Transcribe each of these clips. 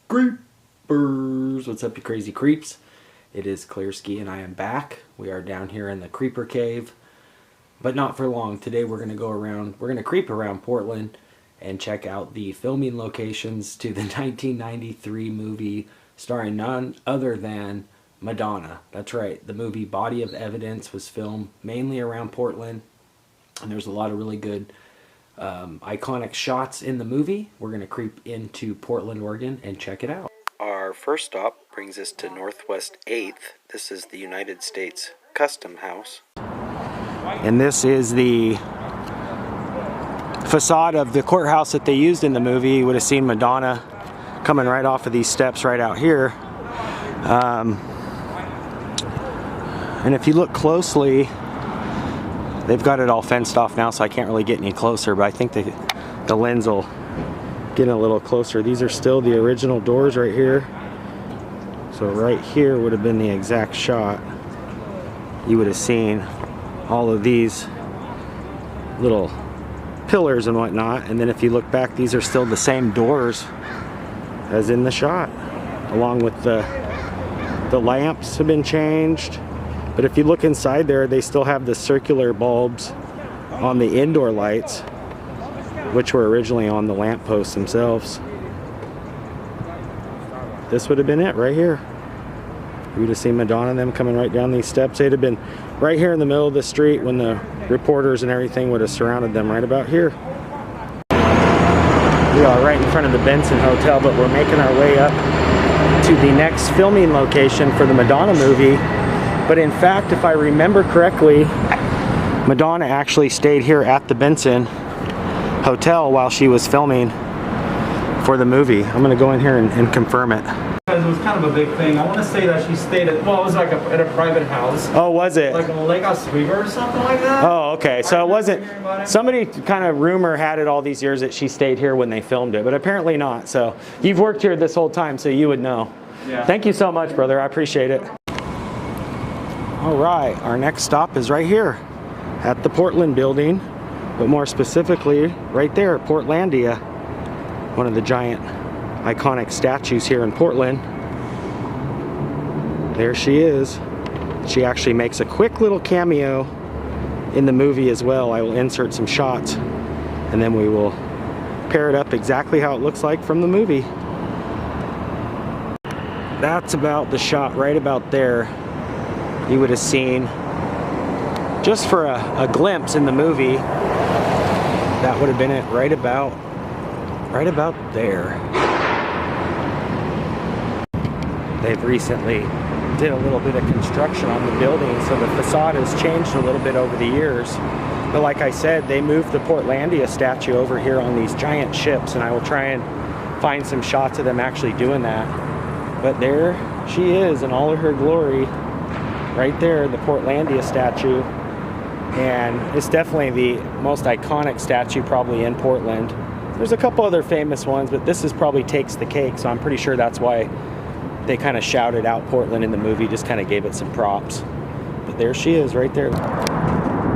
Creepers! What's up, you crazy creeps? It is Clearski and I am back. We are down here in the Creeper Cave, but not for long. Today we're going to go around, we're going to creep around Portland and check out the filming locations to the 1993 movie starring none other than Madonna. That's right, the movie Body of Evidence was filmed mainly around Portland, and there's a lot of really good iconic shots in the movie. We're going to creep into Portland, Oregon and check it out. Our first stop brings us to Northwest 8th. This is the United States Custom House. And this is the facade of the courthouse that they used in the movie. You would have seen Madonna coming right off of these steps right out here. And if you look closely, they've got it all fenced off now, so I can't really get any closer, but I think the lens will get a little closer. These are still the original doors right here. So right here would have been the exact shot. You would have seen all of these little pillars and whatnot, and then if you look back, these are still the same doors as in the shot, along with the lamps have been changed. But if you look inside there, they still have the circular bulbs on the indoor lights, which were originally on the lamp posts themselves. This would have been it right here. You would have seen Madonna and them coming right down these steps. They'd have been right here in the middle of the street when the reporters and everything would have surrounded them right about here. We are right in front of the Benson Hotel, but we're making our way up to the next filming location for the Madonna movie. But in fact, if I remember correctly, Madonna actually stayed here at the Benson Hotel while she was filming for the movie. I'm going to go in here and confirm it. Because it was kind of a big thing. I want to say that she stayed at, well, it was like at a private house. Oh, was it? Like a Lake Oswego or something like that. Oh, okay. So it wasn't, somebody kind of rumor had it all these years that she stayed here when they filmed it, but apparently not. So you've worked here this whole time, so you would know. Yeah. Thank you so much, brother. I appreciate it. All right, our next stop is right here at the Portland building, but more specifically right there, Portlandia, one of the giant iconic statues here in Portland. There she is. She actually makes a quick little cameo in the movie as well. I will insert some shots and then we will pair it up exactly how it looks like from the movie. That's about the shot right about there. You would have seen, just for a glimpse in the movie, that would have been it right about there. They've recently did a little bit of construction on the building, so the facade has changed a little bit over the years. But like I said, they moved the Portlandia statue over here on these giant ships, and I will try and find some shots of them actually doing that. But there she is in all of her glory. Right there, the Portlandia statue, and it's definitely the most iconic statue probably in Portland. There's a couple other famous ones, but this is probably takes the cake, so I'm pretty sure that's why they kind of shouted out Portland in the movie, just kind of gave it some props. But there she is right there.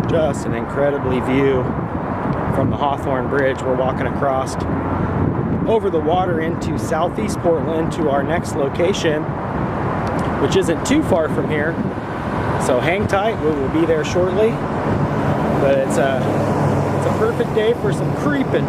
Just an incredibly view from the Hawthorne Bridge. We're walking across over the water into southeast Portland to our next location, which isn't too far from here. So hang tight, we will be there shortly. But it's a perfect day for some creeping.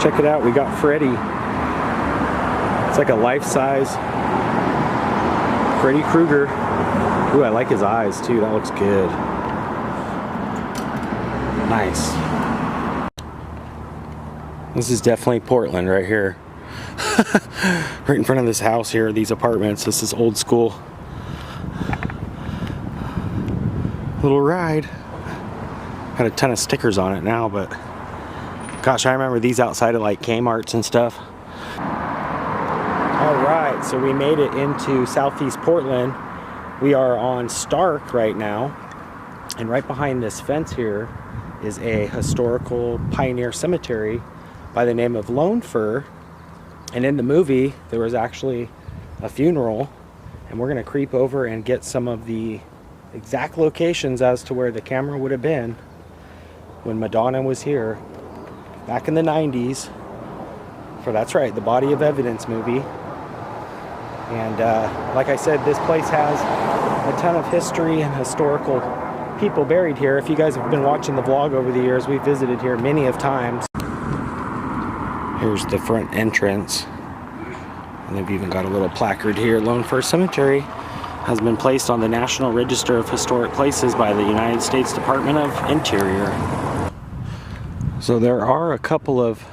Check it out, we got Freddy. It's like a life-size Freddy Krueger. Ooh, I like his eyes too, that looks good. Nice. This is definitely Portland right here. Right in front of this house here, these apartments. This is old school. Little ride. Got a ton of stickers on it now, but gosh, I remember these outside of like Kmart's and stuff. Alright, so we made it into Southeast Portland. We are on Stark right now, and right behind this fence here is a historical pioneer cemetery by the name of Lone Fir. And in the movie, there was actually a funeral, and we're gonna creep over and get some of the exact locations as to where the camera would have been when Madonna was here back in the 90s for, that's right, the Body of Evidence movie. And like I said, this place has a ton of history and historical people buried here. If you guys have been watching the vlog over the years, we've visited here many of times. Here's the front entrance. And they've even got a little placard here. Lone Fir Cemetery has been placed on the National Register of Historic Places by the United States Department of Interior. So there are a couple of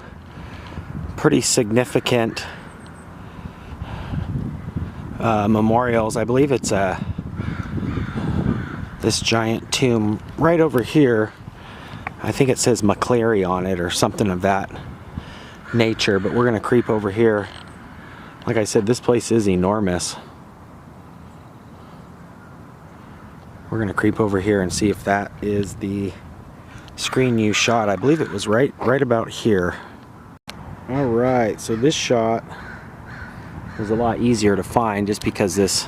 pretty significant memorials. I believe it's this giant tomb right over here. I think it says McCleary on it or something of that nature, but we're gonna creep over here. Like I said, this place is enormous. We're gonna creep over here and see if that is the screen you shot. I believe it was right about here. All right, so this shot was a lot easier to find just because this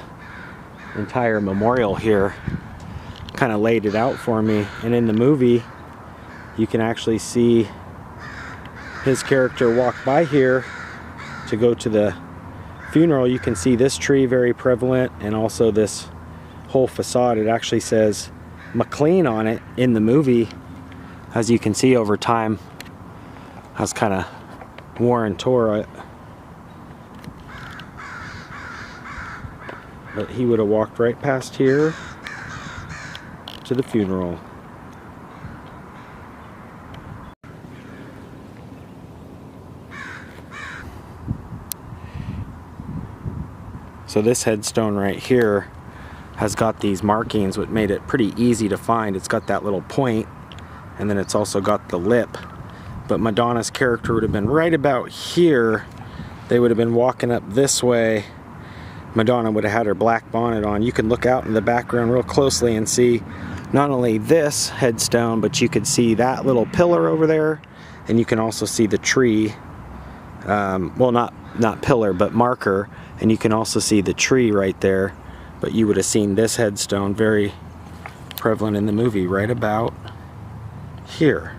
entire memorial here kind of laid it out for me. And in the movie, you can actually see his character walk by here to go to the funeral. You can see this tree very prevalent, and also this whole facade. It actually says McLean on it in the movie. As you can see, over time has kind of worn and tore it. But he would have walked right past here to the funeral. So this headstone right here has got these markings, which made it pretty easy to find. It's got that little point, and then it's also got the lip. But Madonna's character would have been right about here. They would have been walking up this way. Madonna would have had her black bonnet on. You can look out in the background real closely and see not only this headstone, but you could see that little pillar over there, and you can also see the tree. Well, not pillar, but marker, and you can also see the tree right there. But you would have seen this headstone very prevalent in the movie right about here.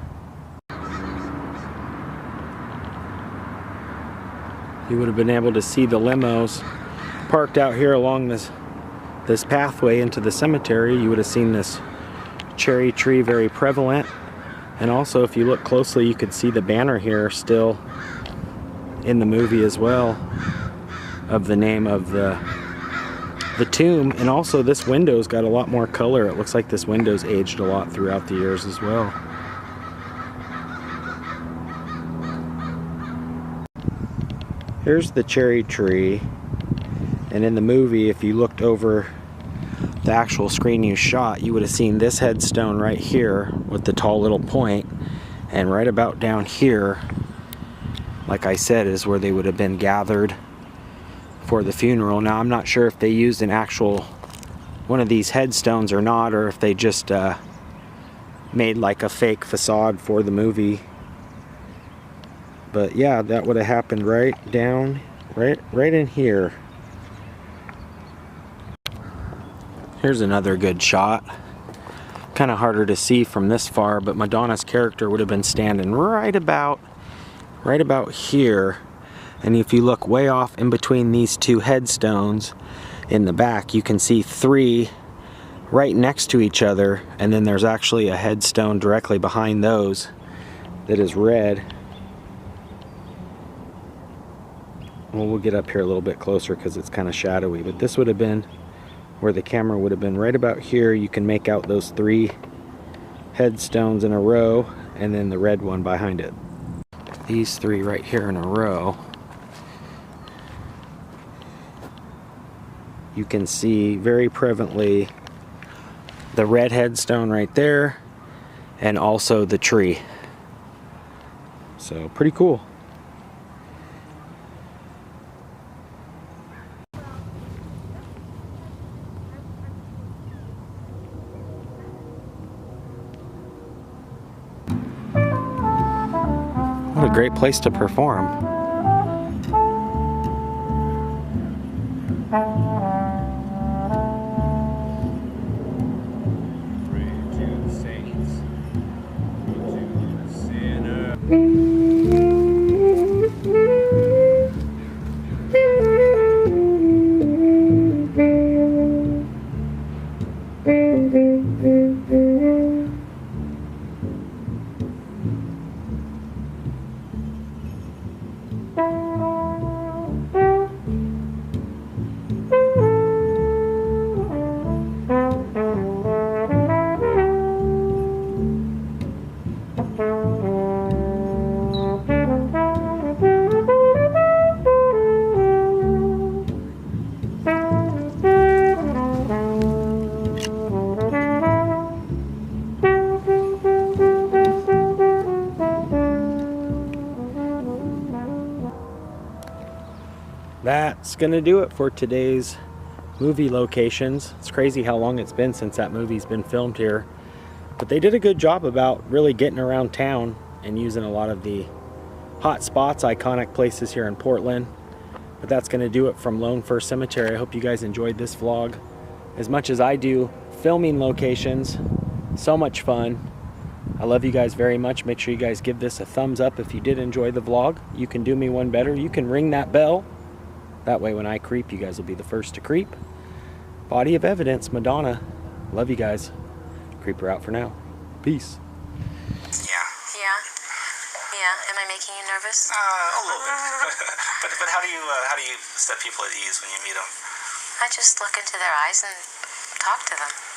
You would have been able to see the limos parked out here along this pathway into the cemetery. You would have seen this cherry tree very prevalent, and also if you look closely, you could see the banner here still in the movie as well of the name of the tomb. And also this window's got a lot more color. It looks like this window's aged a lot throughout the years as well. Here's the cherry tree, and in the movie, if you looked over the actual screen you shot, you would have seen this headstone right here with the tall little point, and right about down here, like I said, is where they would have been gathered for the funeral. Now I'm not sure if they used an actual one of these headstones or not, or if they just made like a fake facade for the movie. But yeah, that would have happened right down, right in here. Here's another good shot. Kind of harder to see from this far, but Madonna's character would have been standing right about here. And if you look way off in between these two headstones in the back, you can see three right next to each other, and then there's actually a headstone directly behind those that is red. Well, we'll get up here a little bit closer because it's kind of shadowy, but this would have been where the camera would have been right about here. You can make out those three headstones in a row, and then the red one behind it. These three right here in a row. You can see very prevalently the red headstone right there, and also the tree. So pretty cool. What a great place to perform. That's gonna do it for today's movie locations. It's crazy how long it's been since that movie's been filmed here, but they did a good job about really getting around town and using a lot of the hot spots, iconic places here in Portland. But that's gonna do it from Lone Fir Cemetery. I hope you guys enjoyed this vlog as much as I do filming locations. So much fun. I love you guys very much. Make sure you guys give this a thumbs up if you did enjoy the vlog. You can do me one better. You can ring that bell. That way when I creep, you guys will be the first to creep. Body of evidence, Madonna. Love you guys. Creeper out for now. Peace. Yeah. Am I making you nervous? A little bit. but how do you set people at ease when you meet them? I just look into their eyes and talk to them.